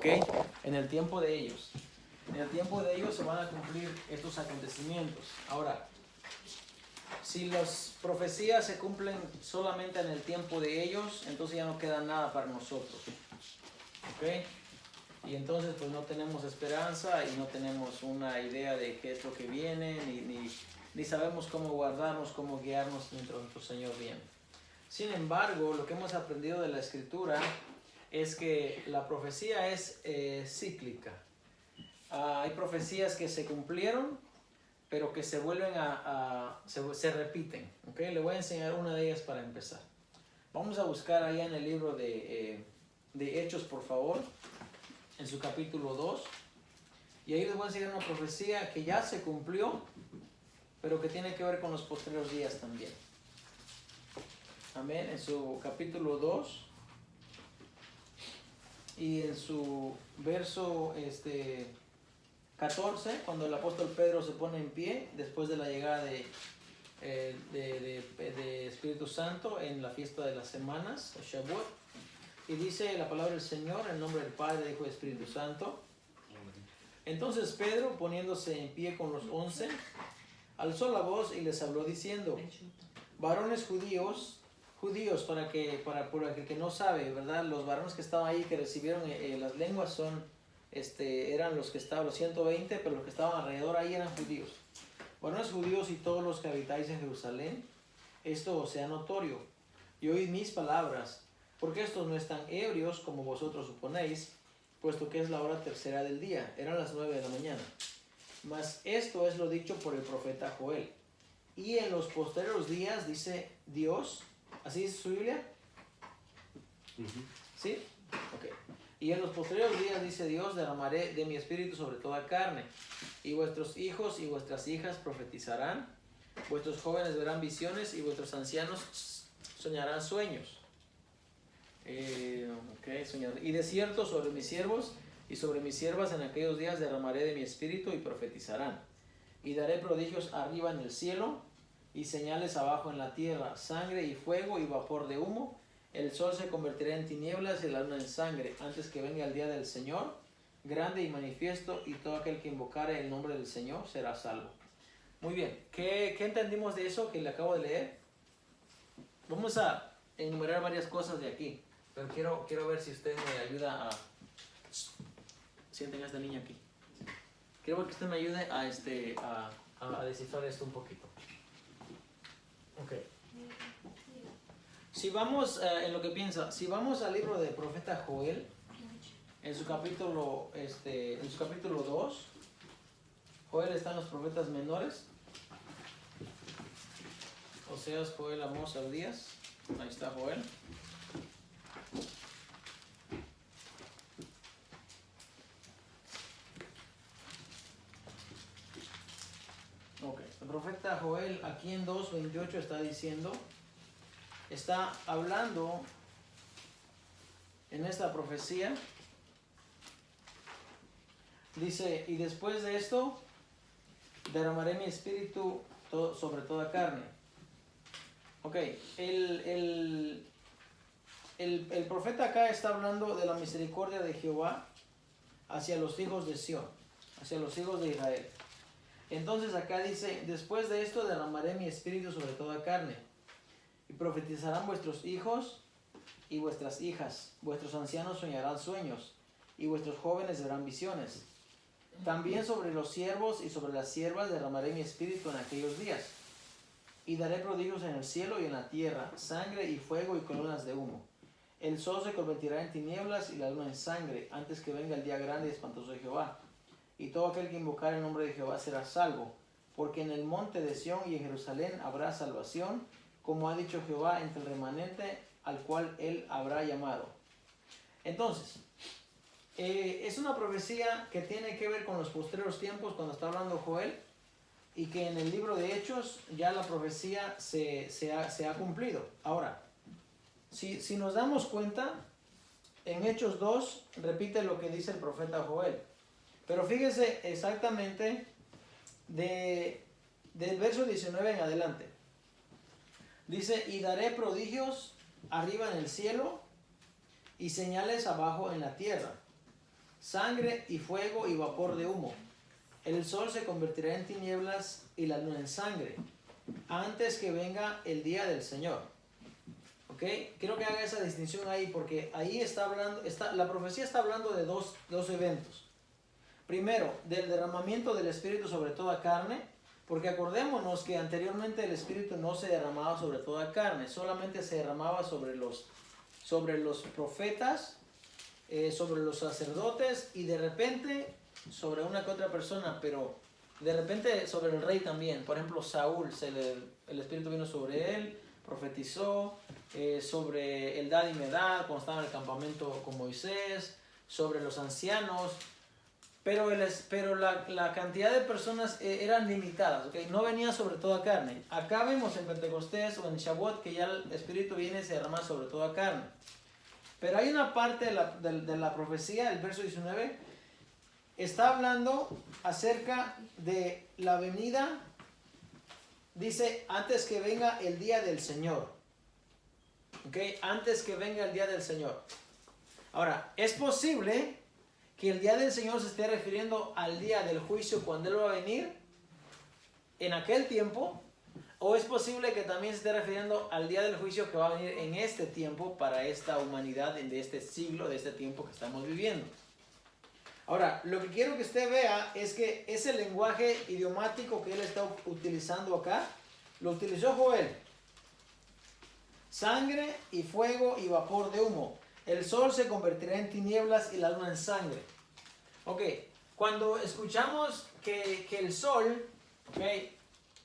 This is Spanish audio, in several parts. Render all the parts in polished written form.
¿ok? En el tiempo de ellos. En el tiempo de ellos se van a cumplir estos acontecimientos. Ahora, si las profecías se cumplen solamente en el tiempo de ellos, entonces ya no queda nada para nosotros, ¿ok? Y entonces pues no tenemos esperanza y no tenemos una idea de qué es lo que viene, ni sabemos cómo guardarnos, cómo guiarnos mientras nuestro Señor viene. Sin embargo, lo que hemos aprendido de la Escritura es que la profecía es cíclica. Hay profecías que se cumplieron, pero que se vuelven se repiten. ¿Okay? Le voy a enseñar una de ellas para empezar. Vamos a buscar allá en el libro de Hechos, por favor, en su capítulo 2. Y ahí les voy a enseñar una profecía que ya se cumplió, pero que tiene que ver con los posteriores días también. Amén. En su capítulo 2 y en su verso 14, cuando el apóstol Pedro se pone en pie después de la llegada de Espíritu Santo en la fiesta de las semanas, Shavuot, y dice la palabra del Señor en nombre del Padre, del Hijo y del Espíritu Santo. Entonces Pedro, poniéndose en pie con los 11, alzó la voz y les habló diciendo: varones judíos, para el que no sabe, ¿verdad? Los varones que estaban ahí, que recibieron las lenguas, eran los que estaban, los 120, pero los que estaban alrededor ahí eran judíos. Varones judíos y todos los que habitáis en Jerusalén, esto os sea notorio, y oíd mis palabras, porque estos no están ebrios como vosotros suponéis, puesto que es la hora tercera del día, eran las 9 de la mañana. Mas esto es lo dicho por el profeta Joel. Y en los posteriores días, dice Dios, ¿así dice su Biblia? ¿Sí? Ok. Y en los posteriores días, dice Dios, derramaré de mi espíritu sobre toda carne, y vuestros hijos y vuestras hijas profetizarán, vuestros jóvenes verán visiones, y vuestros ancianos soñarán sueños. Y de cierto sobre mis siervos y sobre mis siervas en aquellos días derramaré de mi espíritu y profetizarán. Y daré prodigios arriba en el cielo y señales abajo en la tierra, sangre y fuego y vapor de humo. El sol se convertirá en tinieblas y la luna en sangre, antes que venga el día del Señor, grande y manifiesto, y todo aquel que invocare el nombre del Señor será salvo. Muy bien, ¿qué entendimos de eso que le acabo de leer? Vamos a enumerar varias cosas de aquí, pero quiero ver si usted me ayuda a... Sienten a esta niña aquí. Quiero ver que usted me ayude a descifrar esto un poquito. Ok. Si vamos en lo que piensa, si vamos al libro del profeta Joel, en su capítulo 2, Joel está en los profetas menores. Oseas, Joel, Amós, Abdías. Ahí está Joel. Ok, el profeta Joel aquí en 2:28 está hablando en esta profecía. Dice: y después de esto derramaré mi espíritu sobre toda carne. Ok, el profeta acá está hablando de la misericordia de Jehová hacia los hijos de Sión, hacia los hijos de Israel. Entonces acá dice: después de esto derramaré mi espíritu sobre toda carne, y profetizarán vuestros hijos y vuestras hijas, vuestros ancianos soñarán sueños, y vuestros jóvenes verán visiones. También sobre los siervos y sobre las siervas derramaré mi espíritu en aquellos días, y daré prodigios en el cielo y en la tierra, sangre y fuego y columnas de humo. El sol se convertirá en tinieblas y la luna en sangre, antes que venga el día grande y espantoso de Jehová. Y todo aquel que invocar el nombre de Jehová será salvo, porque en el monte de Sión y en Jerusalén habrá salvación, como ha dicho Jehová, entre el remanente al cual él habrá llamado. Entonces, es una profecía que tiene que ver con los posteriores tiempos, cuando está hablando Joel, y que en el libro de Hechos ya la profecía se ha cumplido. Ahora, si nos damos cuenta, en Hechos 2 repite lo que dice el profeta Joel. Pero fíjese exactamente del verso 19 en adelante. Dice: y daré prodigios arriba en el cielo y señales abajo en la tierra, sangre y fuego y vapor de humo. El sol se convertirá en tinieblas y la luna en sangre, antes que venga el día del Señor. ¿Ok? Quiero que haga esa distinción ahí, porque ahí está hablando, la profecía está hablando de dos eventos. Primero, del derramamiento del Espíritu sobre toda carne, porque acordémonos que anteriormente el Espíritu no se derramaba sobre toda carne, solamente se derramaba sobre los profetas, sobre los sacerdotes y de repente sobre una que otra persona, pero de repente sobre el rey también. Por ejemplo, Saúl, el Espíritu vino sobre él, profetizó, sobre Eldad y Medad cuando estaba en el campamento con Moisés, sobre los ancianos, pero la cantidad de personas eran limitadas, ¿okay? No venía sobre toda carne. Acá vemos en Pentecostés o en Shavuot que ya el Espíritu viene y se derrama sobre toda carne. Pero hay una parte de la profecía, el verso 19, está hablando acerca de la venida, dice, antes que venga el día del Señor. ¿Ok? Antes que venga el día del Señor. Ahora, es posible que el día del Señor se esté refiriendo al día del juicio cuando Él va a venir en aquel tiempo, o es posible que también se esté refiriendo al día del juicio que va a venir en este tiempo para esta humanidad, de este siglo, de este tiempo que estamos viviendo. Ahora, lo que quiero que usted vea es que ese lenguaje idiomático que él está utilizando acá, lo utilizó Joel. Sangre y fuego y vapor de humo. El sol se convertirá en tinieblas y la luna en sangre. Ok, cuando escuchamos que el sol, okay,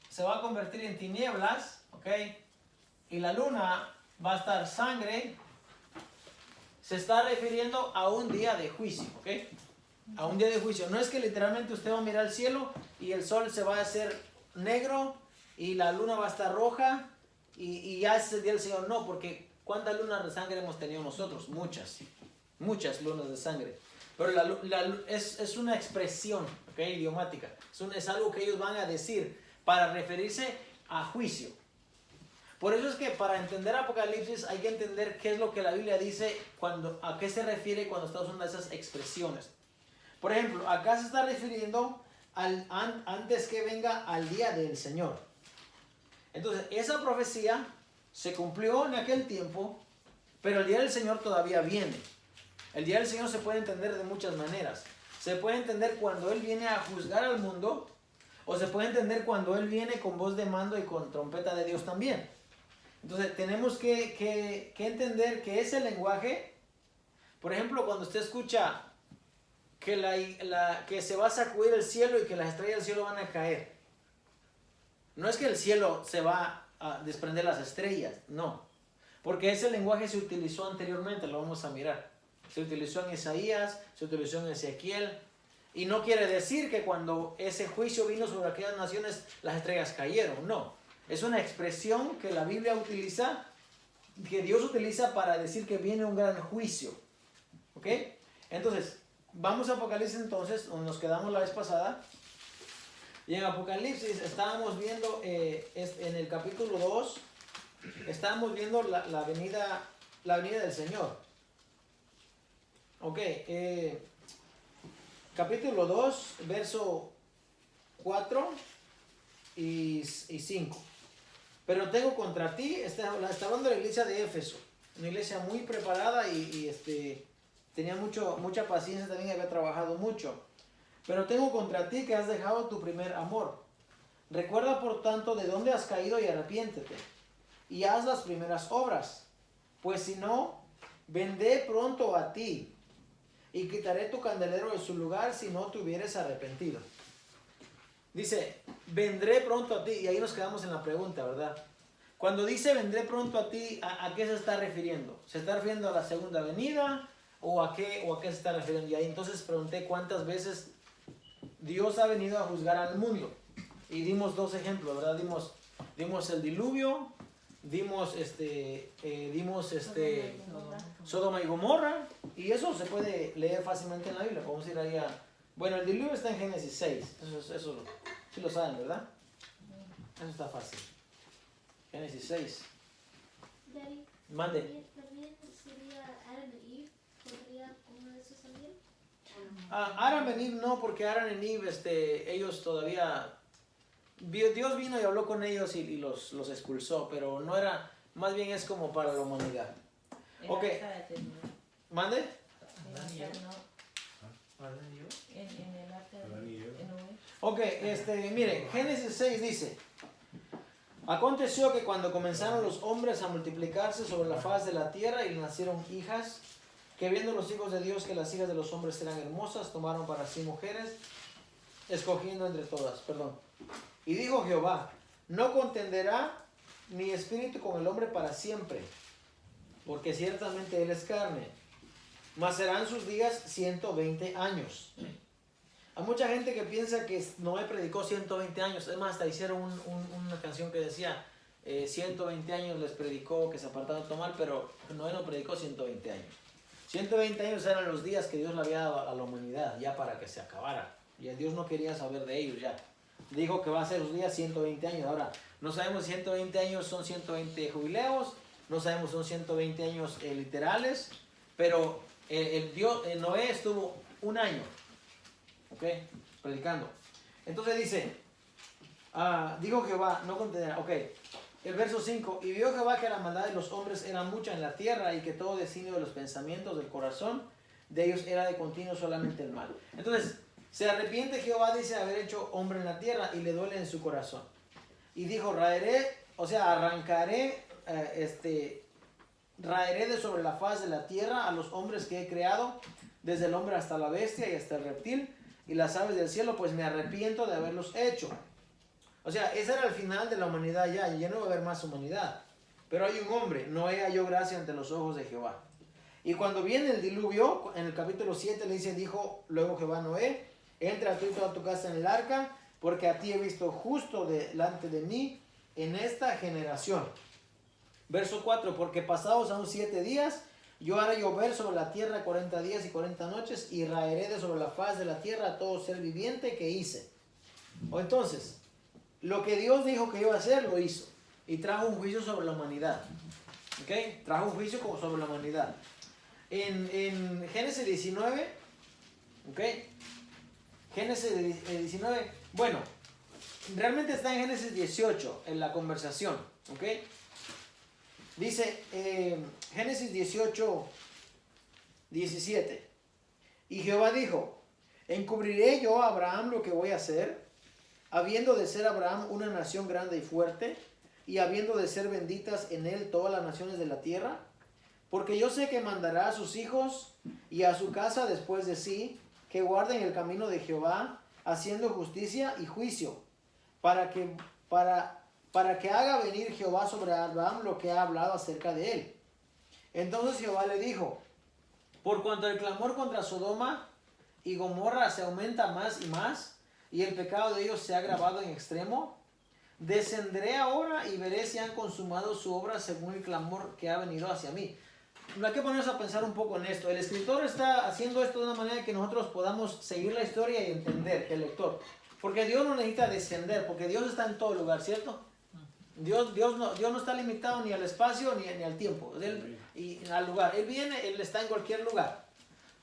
se va a convertir en tinieblas, okay, y la luna va a estar sangre, se está refiriendo a un día de juicio, okay, a un día de juicio. No es que literalmente usted va a mirar al cielo y el sol se va a hacer negro y la luna va a estar roja y ya es el día del Señor. No, porque ¿cuántas lunas de sangre hemos tenido nosotros? Muchas lunas de sangre. Pero es una expresión, ¿okay?, idiomática. Es algo que ellos van a decir para referirse a juicio. Por eso es que para entender Apocalipsis hay que entender qué es lo que la Biblia dice, a qué se refiere cuando está usando esas expresiones. Por ejemplo, acá se está refiriendo antes que venga al día del Señor. Entonces, esa profecía se cumplió en aquel tiempo, pero el día del Señor todavía viene. El día del Señor se puede entender de muchas maneras. Se puede entender cuando Él viene a juzgar al mundo, o se puede entender cuando Él viene con voz de mando y con trompeta de Dios también. Entonces, tenemos que entender que ese lenguaje, por ejemplo, cuando usted escucha que se va a sacudir el cielo y que las estrellas del cielo van a caer. No es que el cielo se va a desprender las estrellas, no. Porque ese lenguaje se utilizó anteriormente, lo vamos a mirar. Se utilizó en Isaías, se utilizó en Ezequiel. Y no quiere decir que cuando ese juicio vino sobre aquellas naciones, las estrellas cayeron, no. Es una expresión que la Biblia utiliza, que Dios utiliza para decir que viene un gran juicio. ¿Ok? Entonces, vamos a Apocalipsis entonces, donde nos quedamos la vez pasada. Y en Apocalipsis estábamos viendo, en el capítulo 2, estábamos viendo la venida del Señor. Ok, capítulo 2, verso 4 y 5. Pero tengo contra ti, está hablando de la iglesia de Éfeso, una iglesia muy preparada y tenía mucha paciencia también, había trabajado mucho. Pero tengo contra ti que has dejado tu primer amor. Recuerda por tanto de dónde has caído y arrepiéntete. Y haz las primeras obras. Pues si no, vendré pronto a ti. Y quitaré tu candelero de su lugar si no te hubieres arrepentido. Dice, vendré pronto a ti. Y ahí nos quedamos en la pregunta, ¿verdad? Cuando dice vendré pronto a ti, ¿a qué se está refiriendo? ¿Se está refiriendo a la segunda venida? ¿O a qué se está refiriendo? Y ahí entonces pregunté cuántas veces Dios ha venido a juzgar al mundo. Y dimos dos ejemplos, ¿verdad? Dimos el diluvio, dimos Sodoma y Gomorra, y eso se puede leer fácilmente en la Biblia. Podemos ir ahí bueno, el diluvio está en Génesis 6, eso sí lo saben, ¿verdad? Eso está fácil. Génesis 6. Daddy, Mande. ¿también sería Adam y Eve? ¿Podría uno de esos también? Aram y Eve no, porque Aram y Eve, ellos todavía... Dios vino y habló con ellos y los expulsó, pero no era... Más bien es como para la humanidad. Ok. ¿Mande? Ok, mire, Génesis 6 dice: aconteció que cuando comenzaron los hombres a multiplicarse sobre la faz de la tierra y nacieron hijas, que viendo los hijos de Dios que las hijas de los hombres eran hermosas, tomaron para sí mujeres, escogiendo entre todas. Y dijo Jehová: no contenderá mi espíritu con el hombre para siempre, porque ciertamente él es carne, mas serán sus días 120 años. Hay mucha gente que piensa que Noé predicó 120 años. Es más, hasta hicieron una canción que decía 120 años les predicó que se apartaron de tomar, pero Noé no predicó 120 años. 120 años eran los días que Dios le había dado a la humanidad ya para que se acabara. Y Dios no quería saber de ellos ya. Dijo que va a ser los días 120 años. Ahora, no sabemos si 120 años son 120 jubileos, no sabemos si son 120 años literales, pero Noé estuvo un año, ¿ok? Predicando. Entonces dice, dijo Jehová, no contenderá, ok. El verso 5, y vio Jehová que la maldad de los hombres era mucha en la tierra y que todo designio de los pensamientos del corazón de ellos era de continuo solamente el mal. Entonces, se arrepiente Jehová, dice, haber hecho hombre en la tierra y le duele en su corazón. Y dijo, raeré de sobre la faz de la tierra a los hombres que he creado, desde el hombre hasta la bestia y hasta el reptil y las aves del cielo, pues me arrepiento de haberlos hecho. O sea, ese era el final de la humanidad ya no va a haber más humanidad. Pero hay un hombre, Noé halló gracia ante los ojos de Jehová. Y cuando viene el diluvio, en el capítulo 7 le dice, dijo luego Jehová a Noé, entra tú y toda tu casa en el arca, porque a ti he visto justo delante de mí en esta generación. Verso 4, porque pasados aún 7 días, yo haré llover sobre la tierra 40 días y 40 noches, y raeré de sobre la faz de la tierra a todo ser viviente que hice. O entonces, lo que Dios dijo que iba a hacer, lo hizo. Y trajo un juicio sobre la humanidad. ¿Ok? Trajo un juicio sobre la humanidad. En Génesis 19, ¿ok? Génesis 19, bueno, realmente está en Génesis 18, en la conversación, ¿ok? Dice, Génesis 18, 17, y Jehová dijo, ¿encubriré yo a Abraham lo que voy a hacer? Habiendo de ser Abraham una nación grande y fuerte, y habiendo de ser benditas en él todas las naciones de la tierra, porque yo sé que mandará a sus hijos y a su casa después de sí, que guarden el camino de Jehová, haciendo justicia y juicio, para que haga venir Jehová sobre Abraham lo que ha hablado acerca de él. Entonces Jehová le dijo, por cuanto el clamor contra Sodoma y Gomorra se aumenta más y más, y el pecado de ellos se ha agravado en extremo, descenderé ahora y veré si han consumado su obra según el clamor que ha venido hacia mí. Hay que ponernos a pensar un poco en esto. El escritor está haciendo esto de una manera que nosotros podamos seguir la historia y entender, el lector. Porque Dios no necesita descender, porque Dios está en todo lugar, ¿cierto? Dios no está limitado ni al espacio ni al tiempo, y al lugar. Él viene, Él está en cualquier lugar.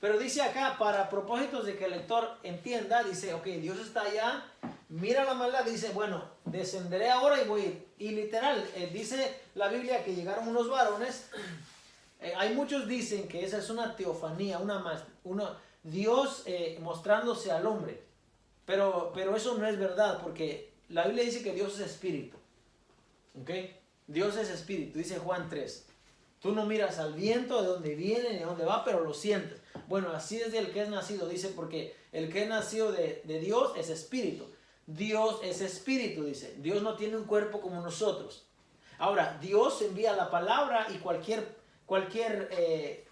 Pero dice acá, para propósitos de que el lector entienda, dice, ok, Dios está allá, mira la maldad, dice, bueno, descenderé ahora y voy a ir. Y literal, dice la Biblia que llegaron unos varones. Hay muchos dicen que esa es una teofanía, Dios mostrándose al hombre. Pero eso no es verdad, porque la Biblia dice que Dios es espíritu. ¿Ok? Dios es espíritu, dice Juan 3. Tú no miras al viento, de dónde viene, ni de dónde va, pero lo sientes. Bueno, así es del que es nacido, dice, porque el que es nacido de Dios es espíritu. Dios es espíritu, dice. Dios no tiene un cuerpo como nosotros. Ahora, Dios envía la palabra y cualquier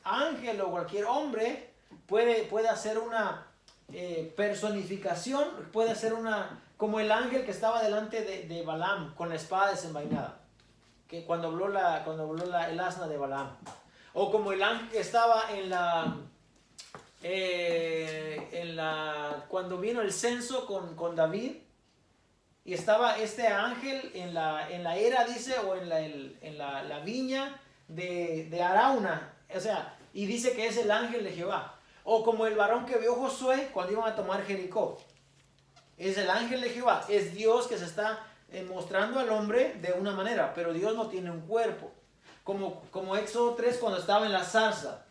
ángel o cualquier hombre puede hacer una personificación, puede hacer como el ángel que estaba delante de Balaam con la espada desenvainada, que cuando habló el asna de Balaam, o como el ángel que estaba cuando vino el censo con David, y estaba este ángel en la era, dice, o en la viña de Arauna, o sea, y dice que es el ángel de Jehová. O como el varón que vio Josué cuando iban a tomar Jericó. Es el ángel de Jehová, es Dios que se está mostrando al hombre de una manera, pero Dios no tiene un cuerpo. Como Éxodo 3 cuando estaba en la zarza.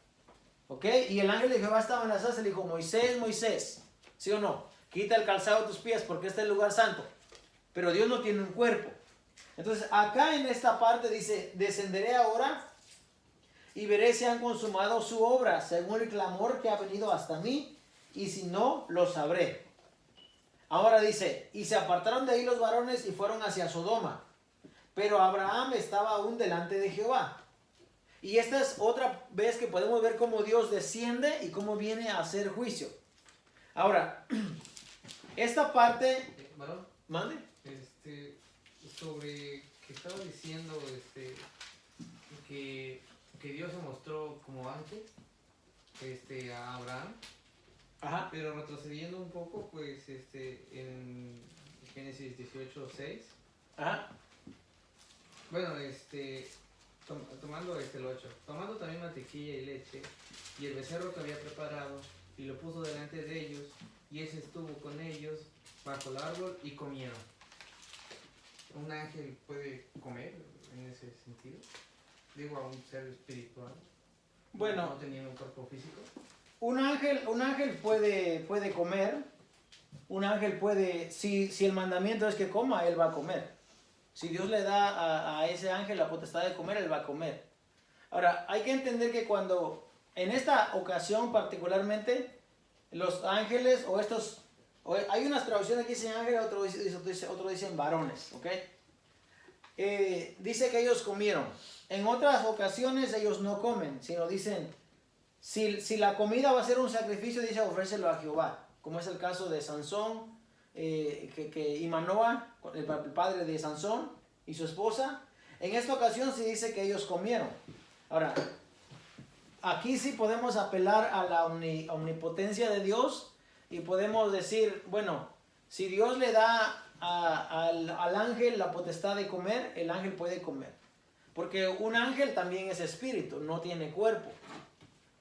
¿Ok? Y el ángel de Jehová estaba en la zarza y le dijo, Moisés, Moisés, ¿sí o no? Quita el calzado de tus pies porque este es el lugar santo. Pero Dios no tiene un cuerpo. Entonces acá en esta parte dice, descenderé ahora y veré si han consumado su obra según el clamor que ha venido hasta mí, y si no, lo sabré. Ahora dice, y se apartaron de ahí los varones y fueron hacia Sodoma, pero Abraham estaba aún delante de Jehová. Y esta es otra vez que podemos ver cómo Dios desciende y cómo viene a hacer juicio. Ahora, esta parte... ¿Varón? ¿Mande? Sobre que estaba diciendo que Dios se mostró como ángel a Abraham. Ajá. Pero retrocediendo un poco, pues en Génesis 18:6. Ajá. Bueno, tomando el 8. Tomando también mantequilla y leche y el becerro que había preparado, y lo puso delante de ellos, y ese estuvo con ellos bajo el árbol y comieron. ¿Un ángel puede comer en ese sentido? Digo, a un ser espiritual. Bueno, no teniendo un cuerpo físico. Un ángel puede comer. Un ángel puede, si el mandamiento es que coma, él va a comer. Si Dios le da a ese ángel la potestad de comer, él va a comer. Ahora, hay que entender que cuando, en esta ocasión particularmente, los ángeles hay unas traducciones que dicen ángeles, otro dicen varones, ¿ok? Dice que ellos comieron. En otras ocasiones ellos no comen, sino dicen, si la comida va a ser un sacrificio, dice ofrécelo a Jehová, como es el caso de Sansón, y Manoah, el padre de Sansón y su esposa. En esta ocasión sí dice que ellos comieron. Ahora, aquí sí podemos apelar a la omnipotencia de Dios y podemos decir, bueno, si Dios le da al ángel la potestad de comer, el ángel puede comer. Porque un ángel también es espíritu, no tiene cuerpo.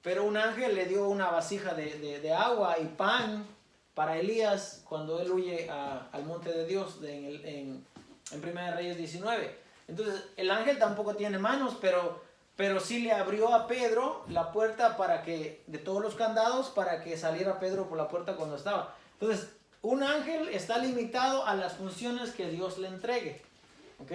Pero un ángel le dio una vasija de agua y pan para Elías cuando él huye al monte de Dios en 1 Reyes 19. Entonces el ángel tampoco tiene manos, pero sí le abrió a Pedro la puerta de todos los candados para que saliera Pedro por la puerta cuando estaba. Entonces un ángel está limitado a las funciones que Dios le entregue. ¿Ok?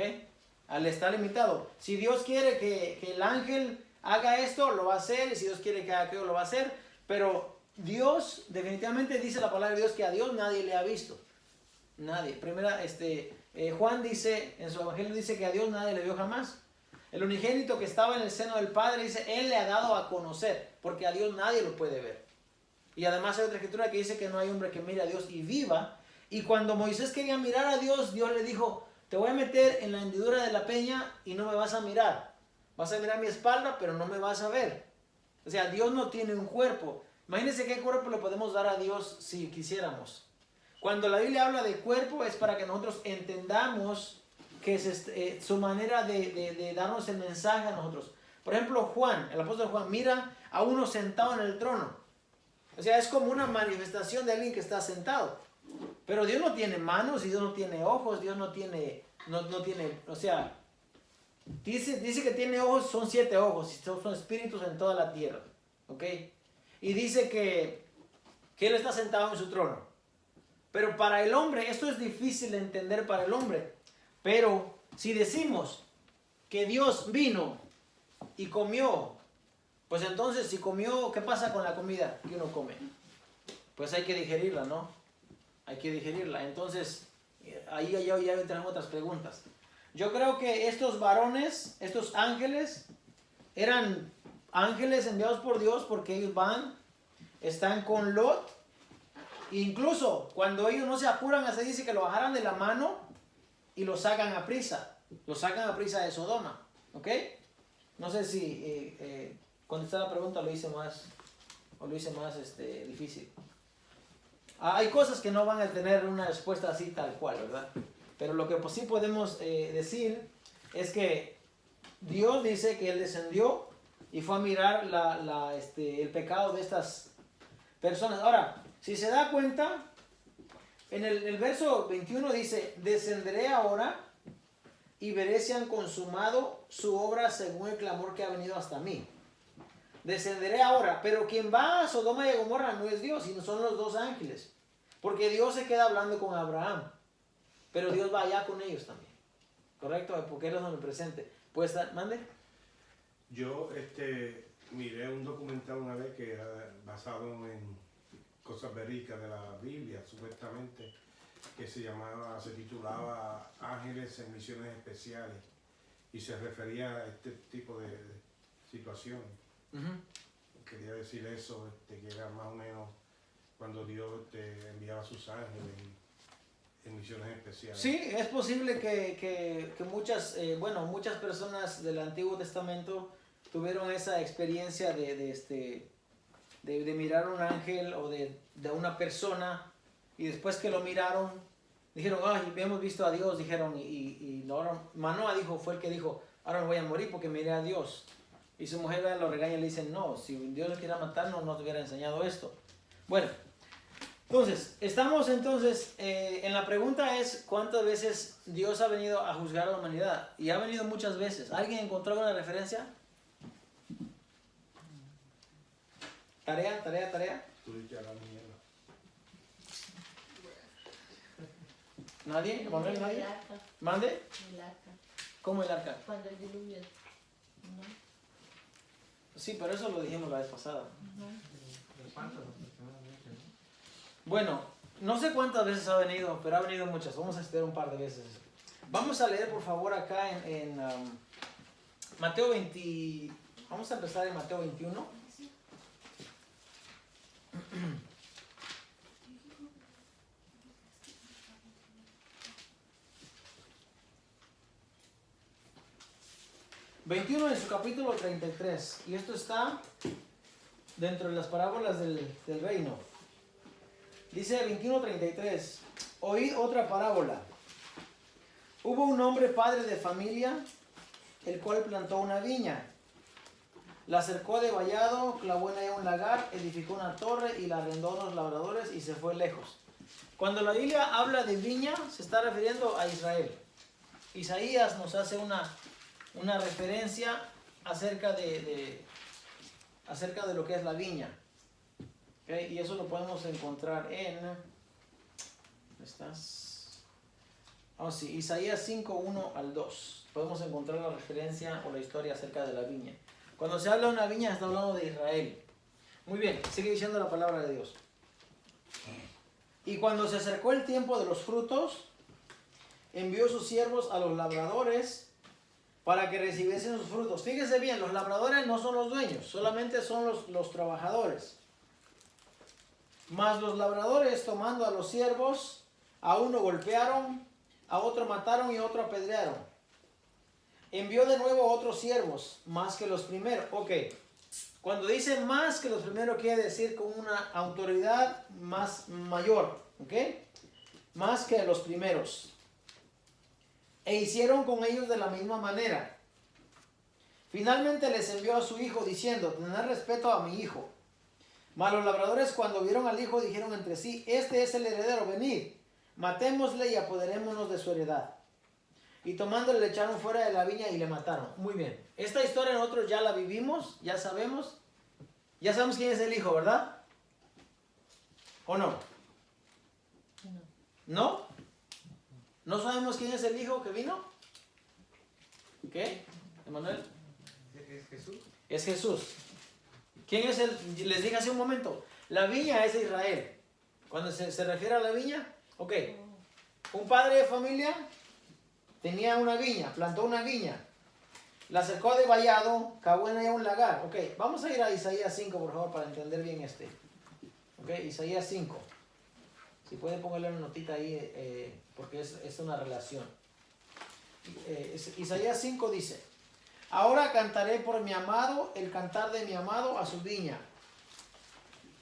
Está limitado. Si Dios quiere que el ángel haga esto, lo va a hacer, y si Dios quiere que haga aquello, lo va a hacer, pero Dios, definitivamente dice la palabra de Dios que a Dios nadie le ha visto. Nadie. Juan dice, en su evangelio dice que a Dios nadie le vio jamás. El unigénito que estaba en el seno del Padre dice, Él le ha dado a conocer, porque a Dios nadie lo puede ver. Y además hay otra escritura que dice que no hay hombre que mire a Dios y viva. Y cuando Moisés quería mirar a Dios, Dios le dijo, te voy a meter en la hendidura de la peña y no me vas a mirar. Vas a mirar mi espalda, pero no me vas a ver. O sea, Dios no tiene un cuerpo. Imagínense qué cuerpo le podemos dar a Dios si quisiéramos. Cuando la Biblia habla de cuerpo es para que nosotros entendamos que es su manera de darnos el mensaje a nosotros. Por ejemplo, Juan, el apóstol Juan, mira a uno sentado en el trono. O sea, es como una manifestación de alguien que está sentado. Pero Dios no tiene manos, y Dios no tiene ojos, Dios no tiene, o sea, dice que tiene ojos, son 7 ojos, y son espíritus en toda la tierra. ¿Ok? Y dice que Él está sentado en su trono. Pero para el hombre, esto es difícil de entender para el hombre. Pero si decimos que Dios vino y comió, pues entonces si comió, ¿qué pasa con la comida que uno come? Pues hay que digerirla, ¿no? Hay que digerirla. Entonces, ahí ya entran otras preguntas. Yo creo que estos varones, estos ángeles, eran ángeles enviados por Dios porque ellos están con Lot. Incluso cuando ellos no se apuran, se dice que lo bajaran de la mano y lo sacan a prisa. Lo sacan a prisa de Sodoma. ¿Ok? No sé si contestar la pregunta lo hice más difícil. Hay cosas que no van a tener una respuesta así tal cual, ¿verdad? Pero lo que pues sí podemos decir es que Dios dice que Él descendió y fue a mirar el pecado de estas personas. Ahora, si se da cuenta, en el verso 21 dice, descenderé ahora y veré si han consumado su obra según el clamor que ha venido hasta mí. Descenderé ahora, pero quien va a Sodoma y Gomorra no es Dios, sino son los dos ángeles. Porque Dios se queda hablando con Abraham, pero Dios va allá con ellos también. ¿Correcto? Porque Él es omnipresente. ¿Puede estar? ¿Mande? Yo miré un documental una vez que era basado en cosas verídicas de la Biblia, supuestamente, que se titulaba Ángeles en Misiones Especiales, y se refería a este tipo de situaciones. Quería decir eso, que era más o menos cuando Dios enviaba a sus ángeles en misiones especiales. Sí, es posible que muchas personas del Antiguo Testamento tuvieron esa experiencia de mirar un ángel o de una persona, y después que lo miraron, dijeron, ay, hemos visto a Dios, dijeron, y Manoah fue el que dijo, ahora me voy a morir porque miré a Dios. Y su mujer lo regaña y le dice, no, si Dios lo quiera matar, no te hubiera enseñado esto. Bueno, estamos en la pregunta es, ¿cuántas veces Dios ha venido a juzgar a la humanidad? Y ha venido muchas veces. ¿Alguien encontró alguna referencia? Tarea. Tú dices a la mierda. ¿Nadie? ¿Manuel, nadie? El arca. ¿Mande? El arca. ¿Cómo el arca? Cuando el diluvio. ¿No? Sí, pero eso lo dijimos la vez pasada. ¿Cuántos aproximadamente, no? Bueno, no sé cuántas veces ha venido, pero ha venido muchas. Vamos a estudiar un par de veces. Vamos a leer, por favor, acá en Mateo 20. Vamos a empezar en Mateo 21. En su capítulo 33, y esto está dentro de las parábolas del reino. Dice 21:33, oíd otra parábola. Hubo un hombre padre de familia, el cual plantó una viña, la cercó de vallado, clavó en ella un lagar, edificó una torre y la arrendó a unos labradores y se fue lejos. Cuando la Biblia habla de viña, se está refiriendo a Israel. Isaías nos hace una referencia acerca de lo que es la viña. ¿Okay? Y eso lo podemos encontrar en... ¿Dónde estás? Sí, Isaías 5, 1 al 2. Podemos encontrar la referencia o la historia acerca de la viña. Cuando se habla de una viña, está hablando de Israel. Muy bien, sigue diciendo la palabra de Dios. Y cuando se acercó el tiempo de los frutos, envió sus siervos a los labradores para que recibiesen sus frutos. Fíjese bien, los labradores no son los dueños, solamente son los trabajadores. Mas los labradores, tomando a los siervos, a uno golpearon, a otro mataron y a otro apedrearon. Envió de nuevo a otros siervos, más que los primeros. Ok, cuando dice más que los primeros, quiere decir con una autoridad mayor. Ok, más que los primeros. E hicieron con ellos de la misma manera. Finalmente les envió a su hijo diciendo, tened respeto a mi hijo. Mas los labradores, cuando vieron al hijo, dijeron entre sí, este es el heredero, venid, matémosle y apoderémonos de su heredad. Y tomándole le echaron fuera de la viña y le mataron. Muy bien, esta historia nosotros ya la vivimos, ya sabemos quién es el hijo, ¿verdad? ¿O no? ¿No? ¿No sabemos quién es el hijo que vino? ¿Qué? ¿Emanuel? ¿Es Jesús? Es Jesús. ¿Quién es el? Les dije hace un momento. La viña es de Israel. Cuando se refiere a la viña, ok. Un padre de familia tenía una viña, plantó una viña. La cercó de vallado, cavó en ella un lagar. Ok, vamos a ir a Isaías 5, por favor, para entender bien Ok, Isaías 5. Si pueden ponerle una notita ahí, porque es una relación. Isaías 5 dice, ahora cantaré por mi amado, el cantar de mi amado a su viña.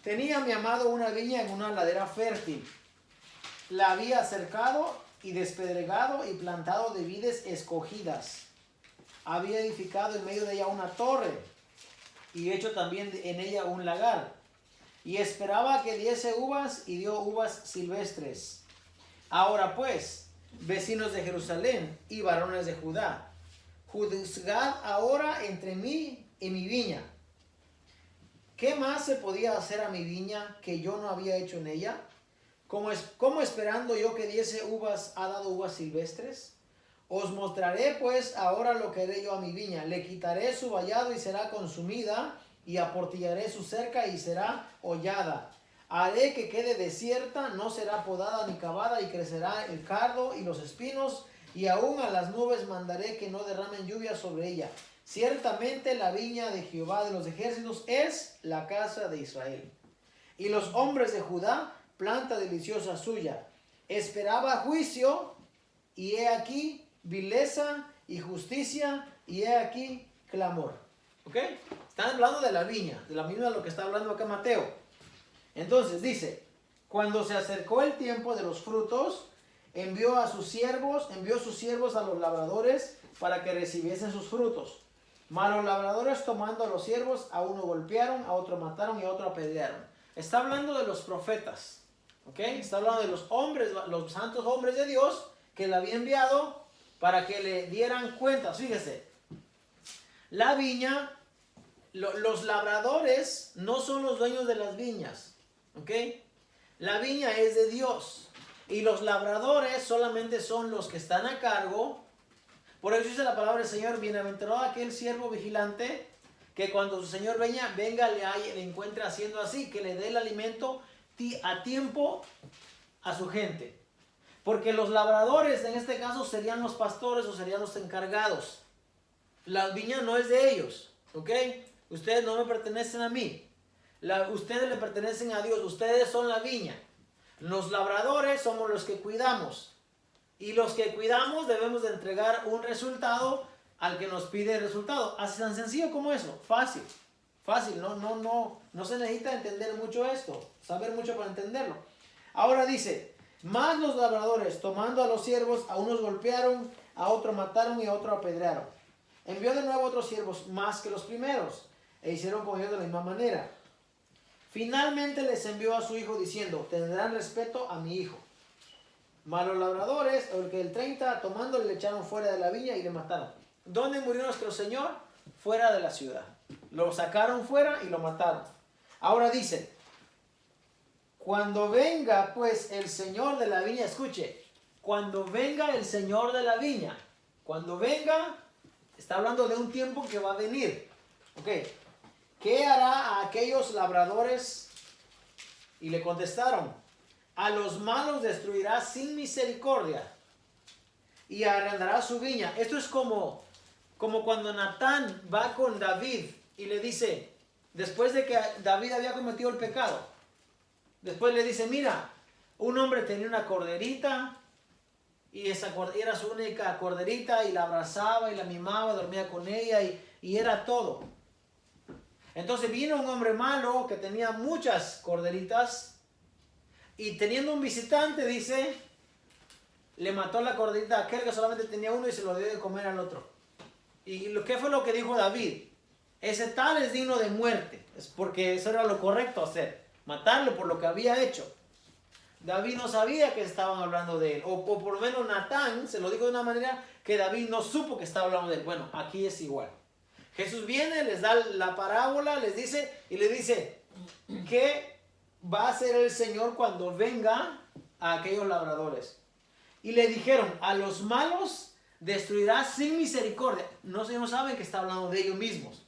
Tenía mi amado una viña en una ladera fértil. La había cercado y despedregado y plantado de vides escogidas. Había edificado en medio de ella una torre y hecho también en ella un lagar. y esperaba que diese uvas y dio uvas silvestres. Ahora pues, vecinos de Jerusalén y varones de Judá, juzgad ahora entre mí y mi viña. ¿Qué más se podía hacer a mi viña que yo no había hecho en ella? ¿Cómo esperando yo que diese uvas ha dado uvas silvestres? Os mostraré pues ahora lo que haré yo a mi viña. Le quitaré su vallado y será consumida, y aportillaré su cerca y será hollada. Haré que quede desierta, no será podada ni cavada, y crecerá el cardo y los espinos, y aún a las nubes mandaré que no derramen lluvia sobre ella. Ciertamente la viña de Jehová de los ejércitos es la casa de Israel. Y los hombres de Judá, planta deliciosa suya. Esperaba juicio, y he aquí vileza y justicia, y he aquí clamor. ¿Ok? Están hablando de la viña, de la misma de lo que está hablando acá Mateo. Entonces dice, cuando se acercó el tiempo de los frutos, envió sus siervos a los labradores para que recibiesen sus frutos. Mas los labradores, tomando a los siervos, a uno golpearon, a otro mataron y a otro apedrearon. Está hablando de los profetas. ¿Ok? Está hablando de los hombres, los santos hombres de Dios que le había enviado para que le dieran cuentas. Fíjese, la viña, los labradores no son los dueños de las viñas. ¿Ok? La viña es de Dios. Y los labradores solamente son los que están a cargo. Por eso dice la palabra del Señor, bienaventurado aquel siervo vigilante, que cuando su Señor venga le encuentre haciendo así, que le dé el alimento a tiempo a su gente. Porque los labradores en este caso serían los pastores o serían los encargados. La viña no es de ellos, ¿ok? Ustedes no me pertenecen a mí. Ustedes le pertenecen a Dios, ustedes son la viña. Los labradores somos los que cuidamos. Y los que cuidamos debemos de entregar un resultado al que nos pide el resultado. Así tan sencillo como eso, fácil. Fácil, no se necesita entender mucho esto, saber mucho para entenderlo. Ahora dice, más los labradores, tomando a los siervos, a unos golpearon, a otro mataron y a otro apedrearon. Envió de nuevo otros siervos más que los primeros, e hicieron con ellos de la misma manera. Finalmente les envió a su hijo diciendo, tendrán respeto a mi hijo. Mas los labradores, el 30, tomándole, le echaron fuera de la viña y le mataron. ¿Dónde murió nuestro Señor? Fuera de la ciudad. Lo sacaron fuera y lo mataron. Ahora dice, cuando venga pues el Señor de la viña, escuche, cuando venga el Señor de la viña, cuando venga, está hablando de un tiempo que va a venir. Ok, ¿qué hará a aquellos labradores? Y le contestaron, a los malos destruirá sin misericordia y arrendará su viña. Esto es como cuando Natán va con David y le dice, después de que David había cometido el pecado, después le dice, mira, un hombre tenía una corderita y esa era su única corderita y la abrazaba y la mimaba, dormía con ella y era todo. Entonces vino un hombre malo que tenía muchas corderitas y teniendo un visitante, dice, le mató la corderita a aquel que solamente tenía uno y se lo dio de comer al otro. ¿Y qué fue lo que dijo David? Ese tal es digno de muerte. Es porque eso era lo correcto hacer. Matarlo por lo que había hecho. David no sabía que estaban hablando de él. O por lo menos Natán se lo dijo de una manera que David no supo que estaba hablando de él. Bueno, aquí es igual. Jesús viene, les da la parábola, les dice y le dice, ¿qué va a hacer el Señor cuando venga a aquellos labradores? Y le dijeron, a los malos destruirá sin misericordia. No saben que está hablando de ellos mismos.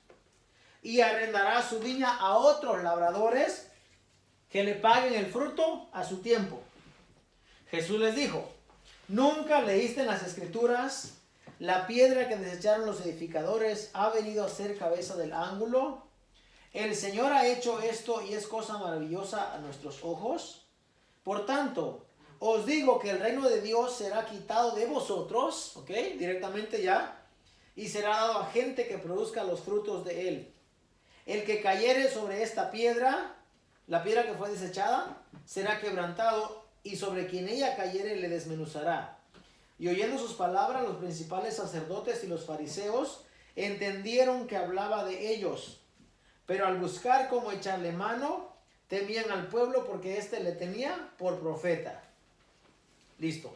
Y arrendará su viña a otros labradores que le paguen el fruto a su tiempo. Jesús les dijo, ¿nunca leíste en las Escrituras, la piedra que desecharon los edificadores ha venido a ser cabeza del ángulo? El Señor ha hecho esto y es cosa maravillosa a nuestros ojos. Por tanto, os digo que el reino de Dios será quitado de vosotros, ¿ok? Directamente ya, y será dado a gente que produzca los frutos de él. El que cayere sobre esta piedra, la piedra que fue desechada, será quebrantado, y sobre quien ella cayere le desmenuzará. Y oyendo sus palabras, los principales sacerdotes y los fariseos entendieron que hablaba de ellos. Pero al buscar cómo echarle mano, temían al pueblo porque éste le tenía por profeta. Listo.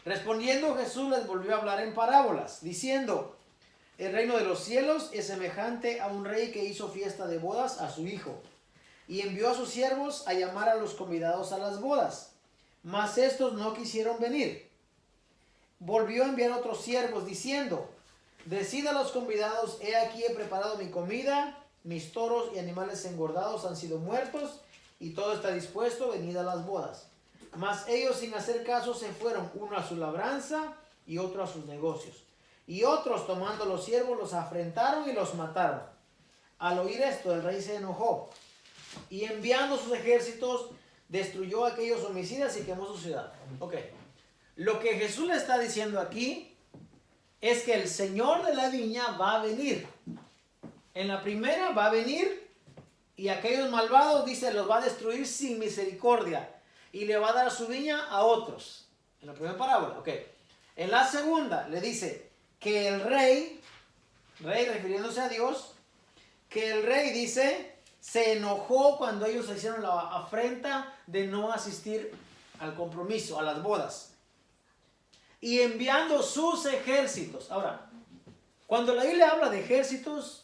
Respondiendo Jesús les volvió a hablar en parábolas, diciendo: el reino de los cielos es semejante a un rey que hizo fiesta de bodas a su hijo, y envió a sus siervos a llamar a los convidados a las bodas, mas estos no quisieron venir. Volvió a enviar otros siervos diciendo: decid a los convidados, he aquí he preparado mi comida, mis toros y animales engordados han sido muertos, y todo está dispuesto, venid a las bodas. Mas ellos, sin hacer caso, se fueron, uno a su labranza y otro a sus negocios. Y otros, tomando los siervos, los afrentaron y los mataron. Al oír esto, el rey se enojó, y enviando sus ejércitos, destruyó a aquellos homicidas y quemó su ciudad. Ok. Lo que Jesús le está diciendo aquí es que el Señor de la viña va a venir. En la primera va a venir, y aquellos malvados, dice, los va a destruir sin misericordia, y le va a dar su viña a otros. En la primera parábola, ok. En la segunda le dice que el rey refiriéndose a Dios, que el rey dice, se enojó cuando ellos hicieron la afrenta de no asistir al compromiso, a las bodas, y enviando sus ejércitos. Ahora, cuando la Biblia habla de ejércitos,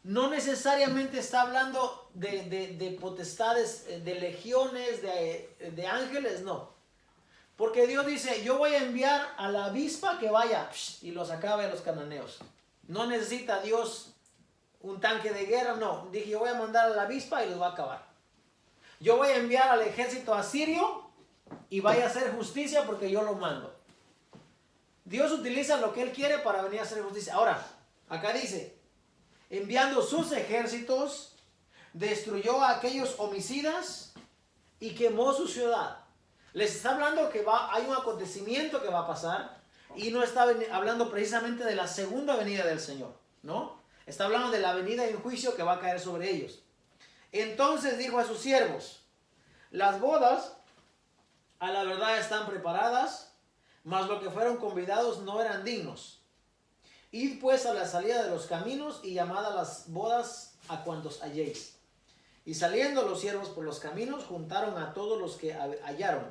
no necesariamente está hablando de potestades, de legiones, de ángeles, no. Porque Dios dice, yo voy a enviar a la avispa que vaya y los acabe a los cananeos. No necesita Dios un tanque de guerra, no. Dije, yo voy a mandar a la avispa y los va a acabar. Yo voy a enviar al ejército asirio y vaya a hacer justicia porque yo lo mando. Dios utiliza lo que Él quiere para venir a hacer justicia. Ahora, acá dice, enviando sus ejércitos, destruyó a aquellos homicidas y quemó su ciudad. Les está hablando que hay un acontecimiento que va a pasar, y no está hablando precisamente de la segunda venida del Señor, ¿no? Está hablando de la venida en juicio que va a caer sobre ellos. Entonces dijo a sus siervos, las bodas a la verdad están preparadas, mas los que fueron convidados no eran dignos. Id pues a la salida de los caminos y llamad a las bodas a cuantos halléis. Y saliendo los siervos por los caminos, juntaron a todos los que hallaron,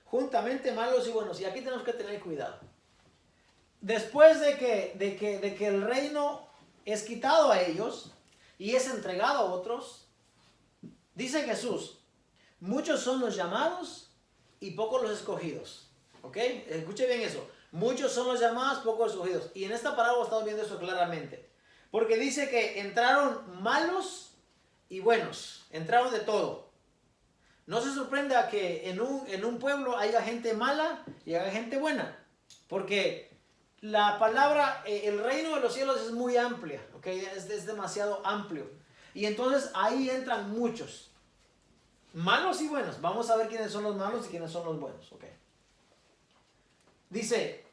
juntamente malos y buenos. Y aquí tenemos que tener cuidado. Después de que el reino es quitado a ellos y es entregado a otros, dice Jesús, muchos son los llamados y pocos los escogidos. ¿Ok? Escuche bien eso. Muchos son los llamados, pocos los escogidos. Y en esta parábola estamos viendo eso claramente. Porque dice que entraron malos y buenos. Entraron de todo. No se sorprende a que en un pueblo haya gente mala y haya gente buena. Porque la palabra, el reino de los cielos es muy amplia. ¿Ok? Es demasiado amplio. Y entonces ahí entran muchos. Malos y buenos. Vamos a ver quiénes son los malos y quiénes son los buenos. ¿Ok? Dice,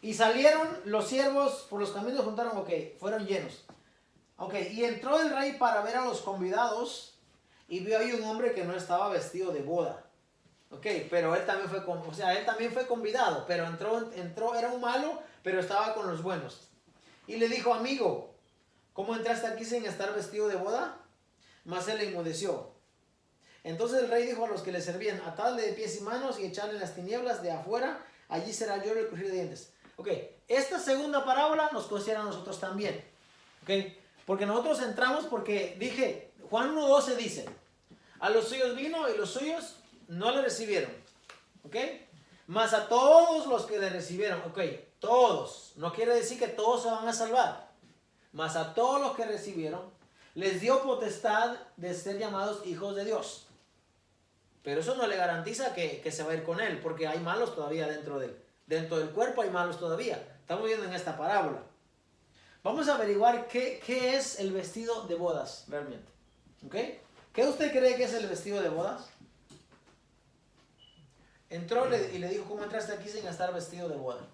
y salieron los siervos por los caminos, juntaron, ok, fueron llenos. Ok, y entró el rey para ver a los convidados y vio ahí un hombre que no estaba vestido de boda. Ok, pero él también fue convidado, pero entró, era un malo, pero estaba con los buenos. Y le dijo, amigo, ¿cómo entraste aquí sin estar vestido de boda? Mas él le enmudeció. Entonces el rey dijo a los que le servían, atadle de pies y manos y echadle en las tinieblas de afuera, allí será lloro y crujir de dientes. Ok, esta segunda parábola nos considera a nosotros también. Ok, porque nosotros entramos porque dije, Juan 1:12 dice, a los suyos vino y los suyos no le recibieron. Ok, mas a todos los que le recibieron, ok, todos, no quiere decir que todos se van a salvar, mas a todos los que recibieron, les dio potestad de ser llamados hijos de Dios. Pero eso no le garantiza que se va a ir con él, porque hay malos todavía dentro del cuerpo, hay malos todavía. Estamos viendo en esta parábola. Vamos a averiguar qué es el vestido de bodas realmente. ¿Ok? ¿Qué usted cree que es el vestido de bodas? Entró y le dijo, ¿cómo entraste aquí sin estar vestido de boda?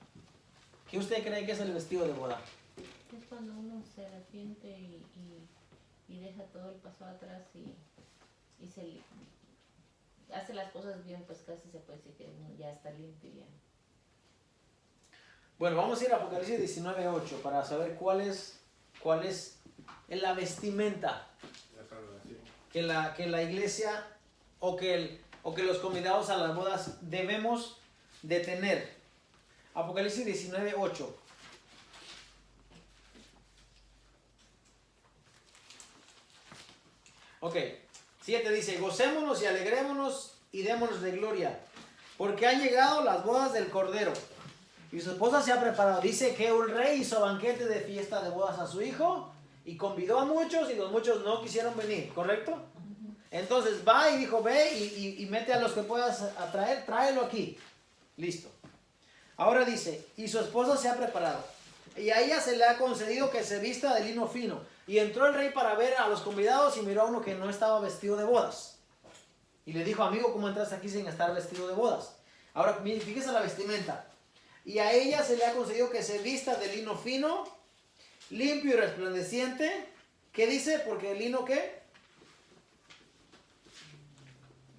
¿Qué usted cree que es el vestido de boda? Es cuando uno se arrepiente y deja todo el paso atrás y se hace las cosas bien, pues casi se puede decir que uno ya está limpio ya. Bueno, vamos a ir a Apocalipsis 19:8 para saber cuál es la vestimenta que la iglesia o que los convidados a las bodas debemos de tener. Apocalipsis 19:8. Ok, 7 dice, gocémonos y alegrémonos y démonos de gloria, porque han llegado las bodas del Cordero y su esposa se ha preparado. Dice que un rey hizo banquete de fiesta de bodas a su hijo y convidó a muchos y los muchos no quisieron venir, ¿correcto? Entonces va y dijo, ve y mete a los que puedas atraer, tráelo aquí. Listo. Ahora dice, y su esposa se ha preparado, y a ella se le ha concedido que se vista de lino fino. Y entró el rey para ver a los convidados y miró a uno que no estaba vestido de bodas. Y le dijo, amigo, ¿cómo entras aquí sin estar vestido de bodas? Ahora, fíjese la vestimenta. Y a ella se le ha concedido que se vista de lino fino, limpio y resplandeciente. ¿Qué dice? Porque el lino, ¿qué?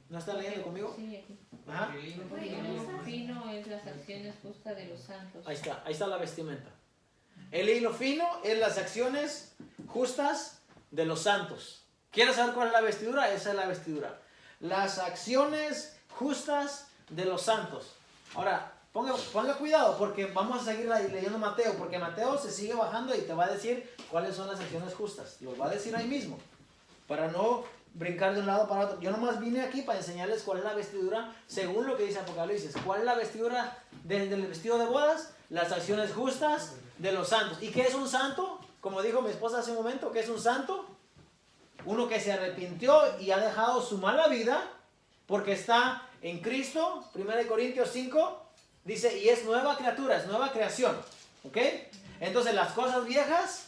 ¿No está leyendo conmigo? Sí, aquí. Ajá. El lino Porque fino. el fino es las acciones justas de los santos. Ahí está la vestimenta. El hilo fino es las acciones justas de los santos. ¿Quieres saber cuál es la vestidura? Esa es la vestidura. Las acciones justas de los santos. Ahora, ponga cuidado porque vamos a seguir leyendo Mateo, porque Mateo se sigue bajando y te va a decir cuáles son las acciones justas. Lo va a decir ahí mismo, para no brincar de un lado para otro. Yo nomás vine aquí para enseñarles cuál es la vestidura según lo que dice Apocalipsis. ¿Cuál es la vestidura del vestido de bodas? Las acciones justas de los santos. ¿Y qué es un santo? Como dijo mi esposa hace un momento, ¿qué es un santo? Uno que se arrepintió y ha dejado su mala vida porque está en Cristo. 1 Corintios 5 dice, y es nueva criatura, es nueva creación. ¿Ok? Entonces las cosas viejas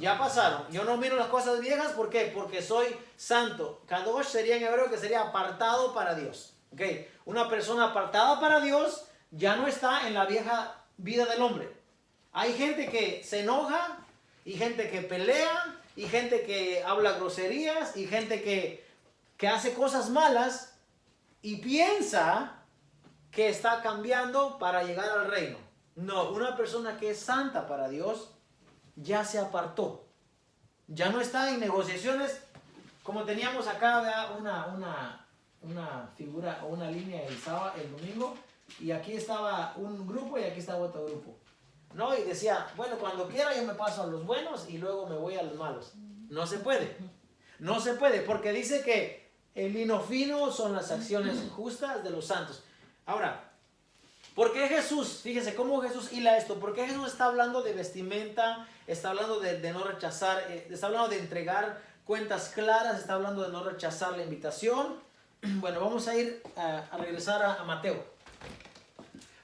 ya pasaron. Yo no miro las cosas viejas, ¿por qué? Porque soy santo. Kadosh sería en hebreo que sería apartado para Dios. ¿Ok? Una persona apartada para Dios ya no está en la vieja vida del hombre. Hay gente que se enoja y gente que pelea y gente que habla groserías y gente que hace cosas malas y piensa que está cambiando para llegar al reino. No, una persona que es santa para Dios ya se apartó. Ya no está en negociaciones como teníamos acá, ¿verdad? Una figura o una línea el domingo, y aquí estaba un grupo y aquí estaba otro grupo. ¿No? Y decía, bueno, cuando quiera yo me paso a los buenos y luego me voy a los malos. No se puede. No se puede, porque dice que el lino fino son las acciones justas de los santos. Ahora, ¿por qué Jesús? Fíjese cómo Jesús hila esto. ¿Por qué Jesús está hablando de vestimenta? Está hablando de no rechazar, está hablando de entregar cuentas claras, está hablando de no rechazar la invitación. Bueno, vamos a ir a regresar a Mateo.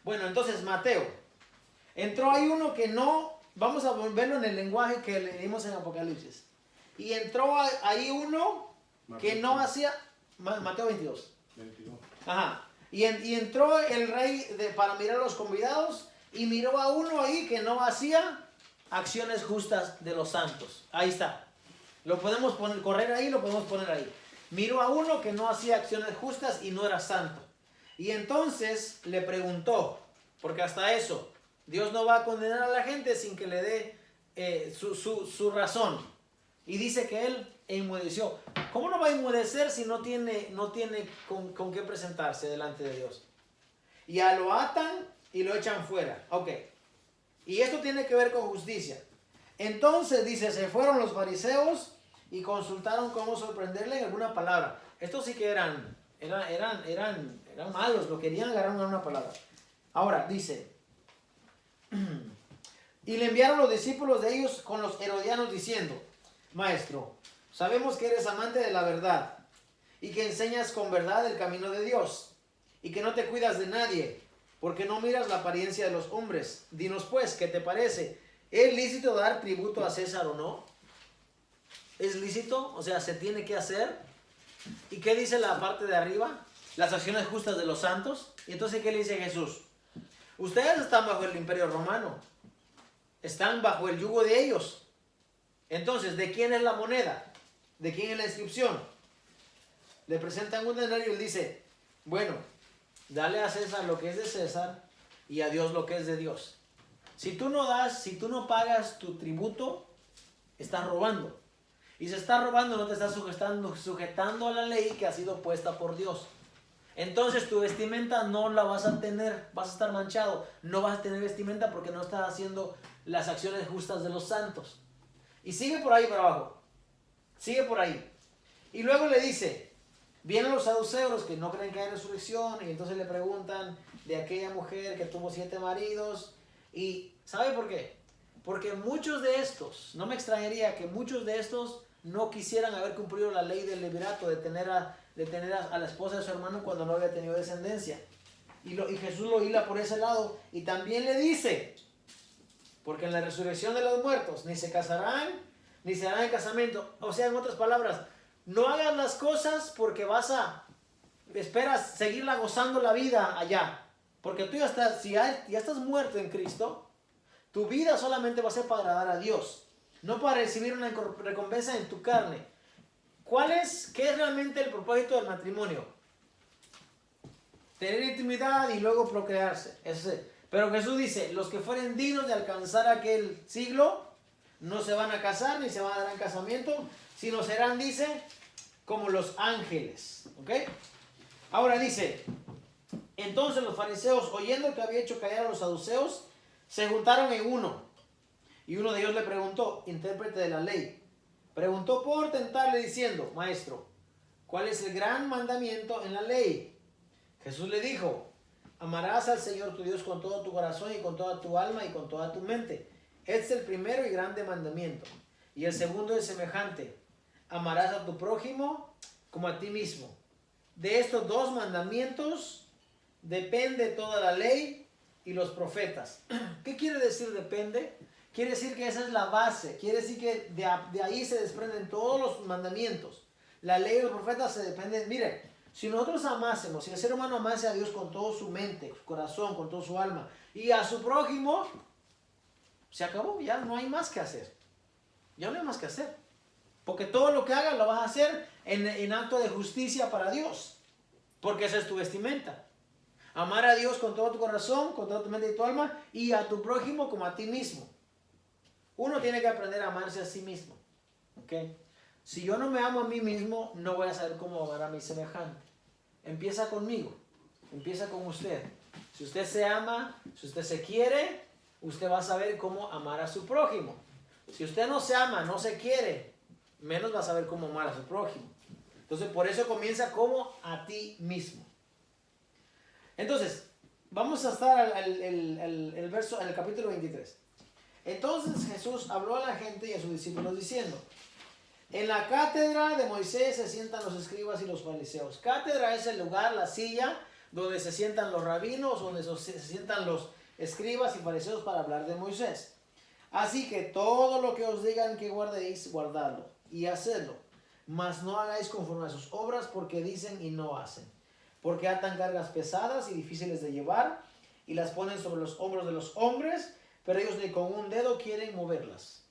Bueno, entonces Mateo. Entró ahí uno que no, vamos a volverlo en el lenguaje que leímos en Apocalipsis. Y entró ahí uno que no hacía, Mateo 22. 22. Ajá. Y entró el rey para mirar a los convidados y miró a uno ahí que no hacía acciones justas de los santos. Ahí está. Lo podemos correr ahí, lo podemos poner ahí. Miró a uno que no hacía acciones justas y no era santo. Y entonces le preguntó, porque hasta eso, Dios no va a condenar a la gente sin que le dé su razón. Y dice que él enmudeció. ¿Cómo no va a enmudecer si no tiene con qué presentarse delante de Dios? Ya lo atan y lo echan fuera. Ok. Y esto tiene que ver con justicia. Entonces dice, se fueron los fariseos y consultaron cómo sorprenderle en alguna palabra. Estos sí que eran malos, lo querían agarrar en una palabra. Ahora dice, y le enviaron los discípulos de ellos con los herodianos diciendo, Maestro, sabemos que eres amante de la verdad y que enseñas con verdad el camino de Dios y que no te cuidas de nadie porque no miras la apariencia de los hombres. Dinos pues, ¿qué te parece? ¿Es lícito dar tributo a César o no? ¿Es lícito? O sea, ¿se tiene que hacer? ¿Y qué dice la parte de arriba? Las acciones justas de los santos. ¿Y entonces qué le dice Jesús? Ustedes están bajo el imperio romano. Están bajo el yugo de ellos. Entonces, ¿de quién es la moneda? ¿De quién es la inscripción? Le presentan un denario y él dice, bueno, dale a César lo que es de César y a Dios lo que es de Dios. Si tú no pagas tu tributo, estás robando. Y se está robando, no te estás sujetando a la ley que ha sido puesta por Dios. Entonces tu vestimenta no la vas a tener, vas a estar manchado. No vas a tener vestimenta porque no estás haciendo las acciones justas de los santos. Y sigue por ahí para abajo. Sigue por ahí. Y luego le dice, vienen los saduceos, los que no creen que hay resurrección, y entonces le preguntan de aquella mujer que tuvo 7 maridos. Y ¿sabe por qué? Porque muchos de estos, no me extrañaría que muchos de estos no quisieran haber cumplido la ley del levirato de tener a la esposa de su hermano cuando no había tenido descendencia. Y Jesús lo hila por ese lado. Y también le dice, porque en la resurrección de los muertos ni se casarán, ni se harán en casamiento. O sea, en otras palabras, no hagas las cosas porque esperas seguirla gozando la vida allá. Porque tú ya estás, si ya estás muerto en Cristo, tu vida solamente va a ser para agradar a Dios, no para recibir una recompensa en tu carne. ¿Qué es realmente el propósito del matrimonio? Tener intimidad y luego procrearse. Pero Jesús dice, los que fueren dignos de alcanzar aquel siglo, no se van a casar ni se van a dar en casamiento, sino serán, dice, como los ángeles. ¿Ok? Ahora dice, entonces los fariseos, oyendo que había hecho callar a los saduceos, se juntaron en uno. Y uno de ellos le preguntó, intérprete de la ley, preguntó por tentarle diciendo, maestro, ¿cuál es el gran mandamiento en la ley? Jesús le dijo, amarás al Señor tu Dios con todo tu corazón y con toda tu alma y con toda tu mente. Este es el primero y grande mandamiento. Y el segundo es semejante, amarás a tu prójimo como a ti mismo. De estos 2 mandamientos depende toda la ley y los profetas. ¿Qué quiere decir depende? Quiere decir que esa es la base. Quiere decir que de ahí se desprenden todos los mandamientos. La ley y los profetas se dependen. Mire, si nosotros amásemos, si el ser humano amase a Dios con todo su mente, su corazón, con todo su alma, y a su prójimo, se acabó, ya no hay más que hacer. Ya no hay más que hacer. Porque todo lo que hagas lo vas a hacer en acto de justicia para Dios. Porque esa es tu vestimenta. Amar a Dios con todo tu corazón, con toda tu mente y tu alma, y a tu prójimo como a ti mismo. Uno tiene que aprender a amarse a sí mismo. ¿Ok? Si yo no me amo a mí mismo, no voy a saber cómo amar a mi semejante. Empieza conmigo. Empieza con usted. Si usted se ama, si usted se quiere, usted va a saber cómo amar a su prójimo. Si usted no se ama, no se quiere, menos va a saber cómo amar a su prójimo. Entonces, por eso comienza como a ti mismo. Entonces, vamos a estar en el capítulo 23. Entonces Jesús habló a la gente y a sus discípulos diciendo, en la cátedra de Moisés se sientan los escribas y los fariseos. Cátedra es el lugar, la silla, donde se sientan los rabinos, donde se sientan los escribas y fariseos para hablar de Moisés. Así que todo lo que os digan que guardéis, guardadlo y hacedlo. Mas no hagáis conforme a sus obras, porque dicen y no hacen. Porque atan cargas pesadas y difíciles de llevar y las ponen sobre los hombros de los hombres, pero ellos ni con un dedo quieren moverlas.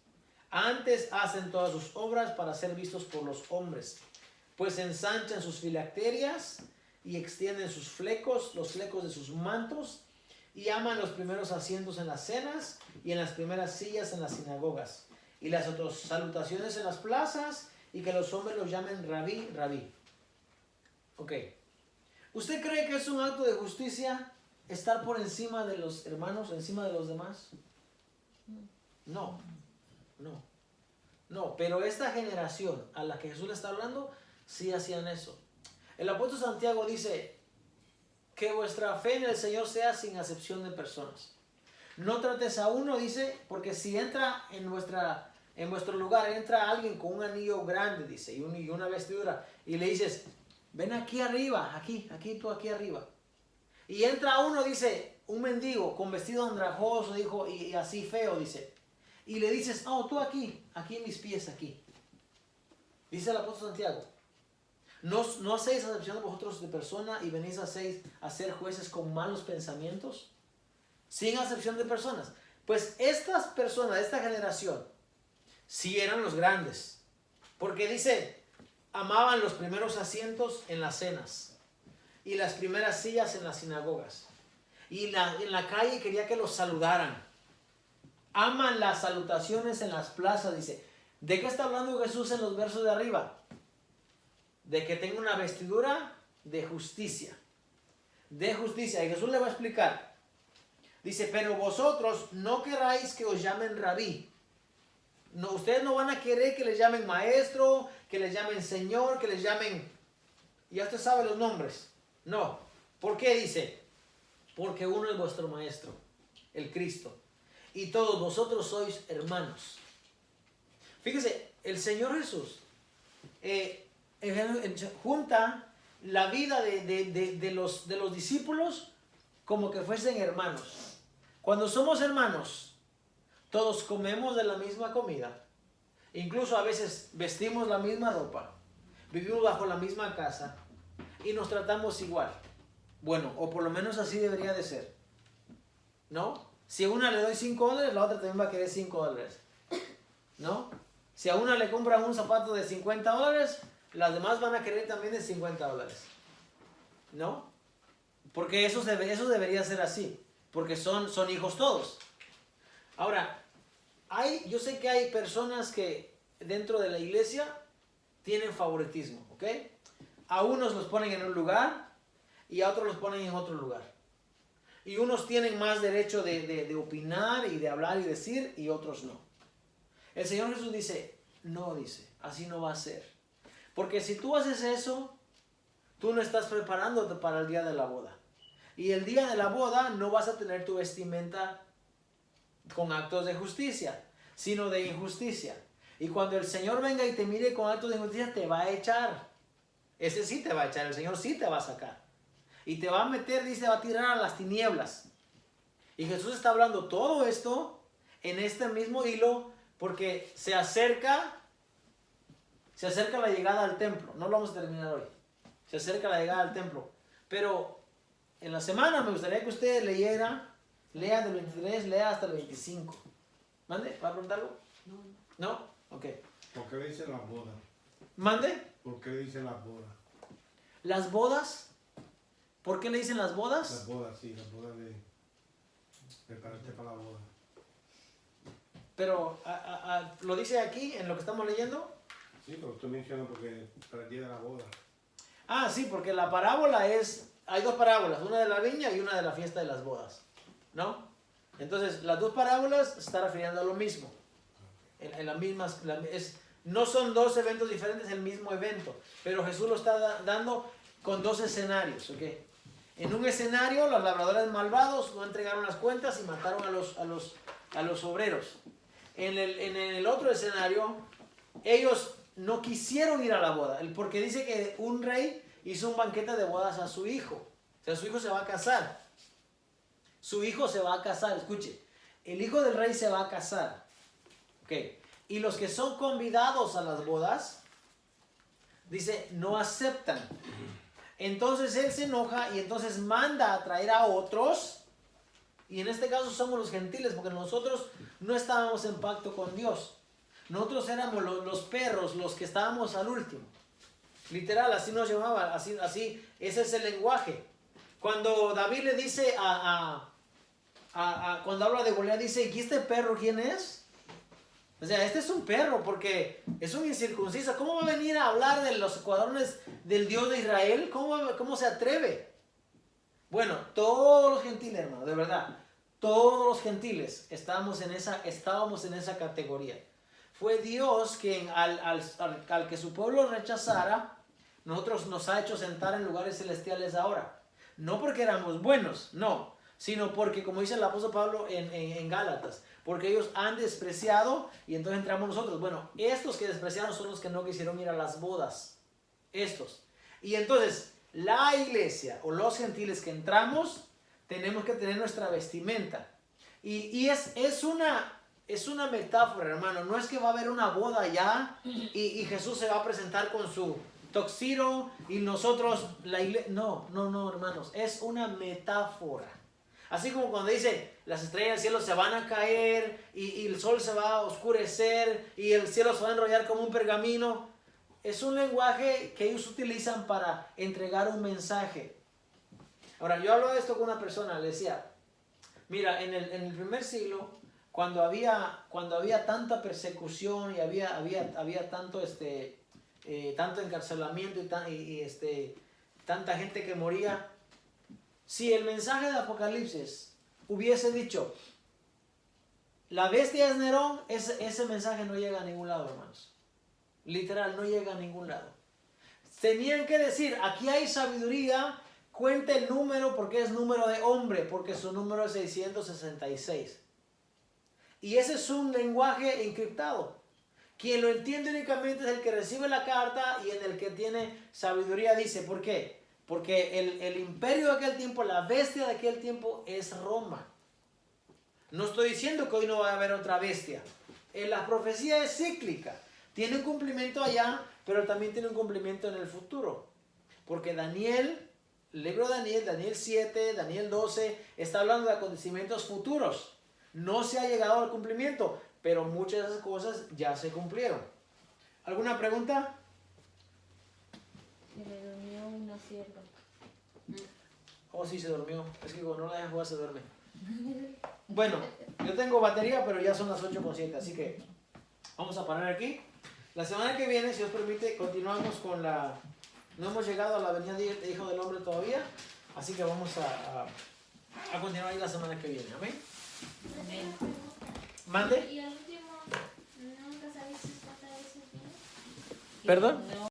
Antes hacen todas sus obras para ser vistos por los hombres, pues ensanchan sus filacterias y extienden sus flecos, los flecos de sus mantos, y aman los primeros asientos en las cenas y en las primeras sillas en las sinagogas, y las otras salutaciones en las plazas, y que los hombres los llamen rabí, rabí. Ok. ¿Usted cree que es un acto de justicia estar por encima de los hermanos, encima de los demás? No, no, no. Pero esta generación a la que Jesús le está hablando, sí hacían eso. El apóstol Santiago dice que vuestra fe en el Señor sea sin acepción de personas. No trates a uno, dice, porque si entra en vuestro lugar, entra alguien con un anillo grande, dice, y una vestidura, y le dices, ven aquí arriba, aquí tú aquí arriba. Y entra uno, dice, un mendigo con vestido andrajoso, dijo, y así feo, dice. Y le dices, oh, tú aquí en mis pies, aquí. Dice el apóstol Santiago, ¿no hacéis acepción de vosotros de persona y venís a ser jueces con malos pensamientos? Sin acepción de personas. Pues estas personas, esta generación, sí eran los grandes. Porque dice, amaban los primeros asientos en las cenas y las primeras sillas en las sinagogas. Y en la calle quería que los saludaran. Aman las salutaciones en las plazas, dice. ¿De qué está hablando Jesús en los versos de arriba? De que tenga una vestidura de justicia. De justicia. Y Jesús le va a explicar. Dice, pero vosotros no queráis que os llamen rabí. No, ustedes no van a querer que les llamen maestro, que les llamen señor, que les llamen... Ya usted sabe los nombres. No. ¿Por qué dice? Porque uno es vuestro maestro, el Cristo. Y todos vosotros sois hermanos. Fíjese, el Señor Jesús junta la vida de los discípulos como que fuesen hermanos. Cuando somos hermanos, todos comemos de la misma comida. Incluso a veces vestimos la misma ropa. Vivimos bajo la misma casa. Y nos tratamos igual. Bueno, o por lo menos así debería de ser. ¿No? Si a una le doy $5, la otra también va a querer $5. ¿No? Si a una le compran un zapato de $50, las demás van a querer también de $50. ¿No? Porque eso debería ser así. Porque son hijos todos. Ahora, yo sé que hay personas que dentro de la iglesia tienen favoritismo, ¿ok? A unos los ponen en un lugar y a otros los ponen en otro lugar. Y unos tienen más derecho de opinar y de hablar y decir y otros no. El Señor Jesús dice, así no va a ser. Porque si tú haces eso, tú no estás preparándote para el día de la boda. Y el día de la boda no vas a tener tu vestimenta con actos de justicia, sino de injusticia. Y cuando el Señor venga y te mire con actos de injusticia, te va a echar. Ese sí te va a echar, el Señor sí te va a sacar. Y te va a meter, dice, va a tirar a las tinieblas. Y Jesús está hablando todo esto en este mismo hilo porque se acerca la llegada al templo. No lo vamos a terminar hoy. Se acerca la llegada al templo. Pero en la semana me gustaría que usted lea del 23, lea hasta el 25. ¿Mande? ¿Va a preguntar algo? ¿No? Ok. ¿Por qué le dicen las bodas? ¿Mande? ¿Por qué le dicen las bodas? Las bodas. ¿Por qué le dicen las bodas? Las bodas, sí, las bodas de prepararte para la boda. Pero, ¿lo dice aquí en lo que estamos leyendo? Sí, pero usted menciona porque para el día de la boda. Ah, sí, porque la parábola hay dos parábolas, una de la viña y una de la fiesta de las bodas, ¿no? Entonces, las dos parábolas se están refiriendo a lo mismo. En las mismas, no son dos eventos diferentes, es el mismo evento, pero Jesús lo está dando con dos escenarios, ¿ok? En un escenario, los labradores malvados no entregaron las cuentas y mataron a los obreros. En el otro escenario, ellos no quisieron ir a la boda, porque dice que un rey hizo un banquete de bodas a su hijo. O sea, su hijo se va a casar. Su hijo se va a casar, escuche. El hijo del rey se va a casar. ¿Ok? Y los que son convidados a las bodas, dice, no aceptan. Entonces él se enoja y entonces manda a traer a otros. Y en este caso somos los gentiles, porque nosotros no estábamos en pacto con Dios. Nosotros éramos los perros, los que estábamos al último. Literal, así nos llamaban, así, ese es el lenguaje. Cuando David le dice cuando habla de Goliat, dice, ¿y este perro quién es? O sea, este es un perro porque es un incircunciso. ¿Cómo va a venir a hablar de los escuadrones del Dios de Israel? ¿Cómo se atreve? Bueno, todos los gentiles, hermano, de verdad, todos los gentiles estábamos en esa categoría. Fue Dios quien al que su pueblo rechazara, nosotros nos ha hecho sentar en lugares celestiales ahora. No porque éramos buenos, no, sino porque, como dice el apóstol Pablo en Gálatas, porque ellos han despreciado y entonces entramos nosotros. Bueno, estos que despreciaron son los que no quisieron ir a las bodas. Estos. Y entonces, la iglesia o los gentiles que entramos, tenemos que tener nuestra vestimenta. Y es una metáfora, hermano. No es que va a haber una boda allá y Jesús se va a presentar con su tuxedo y nosotros, la iglesia. No, hermanos. Es una metáfora. Así como cuando dice, las estrellas del cielo se van a caer y el sol se va a oscurecer y el cielo se va a enrollar como un pergamino. Es un lenguaje que ellos utilizan para entregar un mensaje. Ahora, yo hablaba de esto con una persona, le decía, mira, en el primer siglo, cuando había tanta persecución y había tanto, tanto encarcelamiento y tanta gente que moría, si el mensaje de Apocalipsis hubiese dicho, la bestia es Nerón, ese mensaje no llega a ningún lado, hermanos. Literal, no llega a ningún lado. Tenían que decir, aquí hay sabiduría, cuente el número porque es número de hombre, porque su número es 666. Y ese es un lenguaje encriptado. Quien lo entiende únicamente es el que recibe la carta y en el que tiene sabiduría dice, ¿por qué? Porque el imperio de aquel tiempo, la bestia de aquel tiempo es Roma. No estoy diciendo que hoy no va a haber otra bestia. La profecía es cíclica. Tiene un cumplimiento allá, pero también tiene un cumplimiento en el futuro. Porque Daniel, el libro de Daniel, Daniel 7, Daniel 12, está hablando de acontecimientos futuros. No se ha llegado al cumplimiento, pero muchas de esas cosas ya se cumplieron. ¿Alguna pregunta? Se le durmió una sierva. Oh, sí, se durmió. Es que cuando no la dejan jugar se duerme. Bueno, yo tengo batería, pero ya son las 8:07, así que vamos a parar aquí. La semana que viene, si Dios permite, continuamos con la... No hemos llegado a la venida de Hijo del Hombre todavía, así que vamos a continuar ahí la semana que viene. Amén. Amén. ¿Mande? Y al último, ¿nunca sabes cuántas veces viene? ¿Perdón? No.